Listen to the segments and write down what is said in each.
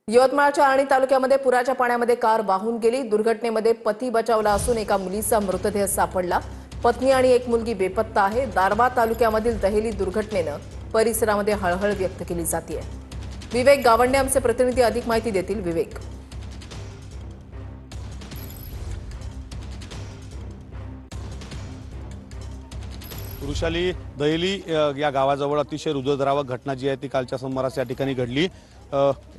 यवतमाळच्या आर्णी तालुक्यामध्ये पुराच्या पाण्यामध्ये कार वाहून गेली। दुर्घटनेमध्ये पती बचावला असून एका मुलीचा मृतदेह सापडला। पत्नी आणि एक मुलगी बेपत्ता आहे। दारवा तालुक्यामधील दहेली दुर्घटनेने परिसरामध्ये हळहळ व्यक्त केली जाते। विवेक गावंडे आमचे प्रतिनिधी अधिक माहिती देतील। विवेक, वृषाली, दहेली या गावाजवळ अतिशय हृदयद्रावक घटना जी आहे ती कालच्या सुमारास या ठिकाणी घडली।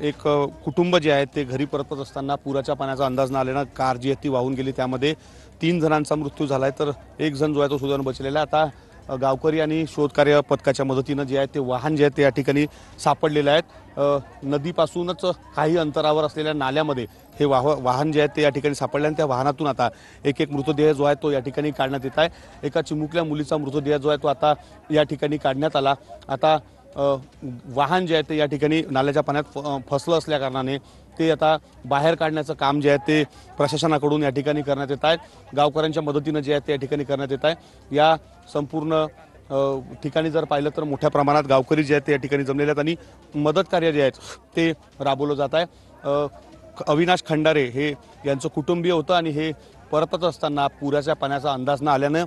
एक कुटुंब जे आहे ते घरी परतत असताना पुराच्या पाण्याचा अंदाज न आल्याने कार जी आहे ती वाहून गेली। त्यामध्ये 3 जणांचा मृत्यू झालाय, तर एक जण जो आहे तो सुदैवाने बचलेला आहे। आता गावकरी आणि शोधकार्य पथकाच्या मदतीने जे आहे ते वाहन जे आहे ते या ठिकाणी सापडलेले आहेत। नदीपासूनच काही अंतरावर असलेल्या नाल्यामध्ये हे वाहन जे आहे ते या ठिकाणी सापडले आणि त्या वाहनातून आता एक मृतदेह जो आहे तो या ठिकाणी काढण्यात येत आहे। एका चिमुकल्या मुलीचा मृतदेह जो आहे तो आता या ठिकाणी काढण्यात आला। आता वाहन जे आहे ते या ठिकाणी नाल्याच्या पाण्यात फसलं असल्या कारणाने ते आता बाहेर काढण्याचं काम जे आहे ते प्रशासनाकडून या ठिकाणी करण्यात येत आहे। गावकऱ्यांच्या मदतीने जे आहे ते या ठिकाणी करण्यात येत आहे। या संपूर्ण ठिकाणी जर पाहिलं तर मोठ्या प्रमाणात गावकरी जे आहेत ते या ठिकाणी जमलेले आहेत आणि मदत कार्य जे आहे ते राबवलं जात आहे। अविनाश खंडारे हे यांचं कुटुंबीय होतं आणि हे परतत असताना पुराच्या पाण्याचा अंदाज न आल्यानं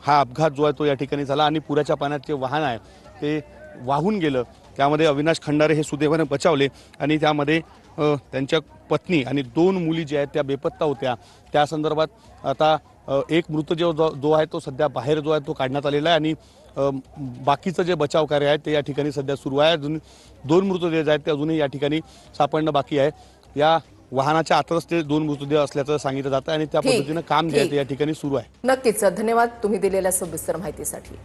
हा अपघात जो आहे तो या ठिकाणी झाला आणि पुराच्या पाण्यात जे वाहन आहे ते वाहून गेलं। त्यामध्ये अविनाश खंडारे हे सुदैवाने बचावले आणि त्यामध्ये त्यांच्या पत्नी आणि 2 मुली ज्या आहेत त्या बेपत्ता होत्या। त्या संदर्भात आता एक मृतदेह जो आहे तो सध्या बाहेर जो आहे तो काढण्यात आलेला आहे आणि बाकीचं जे बचाव कार्य आहे ते या ठिकाणी सध्या सुरू आहे। अजून 2 मृतदेह आहेत ते अजूनही या ठिकाणी सापडणं बाकी आहे। या वाहनाच्या आतच ते 2 मृतदेह असल्याचं सांगितलं जातं आणि त्या पद्धतीनं काम जे आहे ते या ठिकाणी सुरू आहे। नक्कीच, धन्यवाद तुम्ही दिलेल्या सविस्तर माहितीसाठी।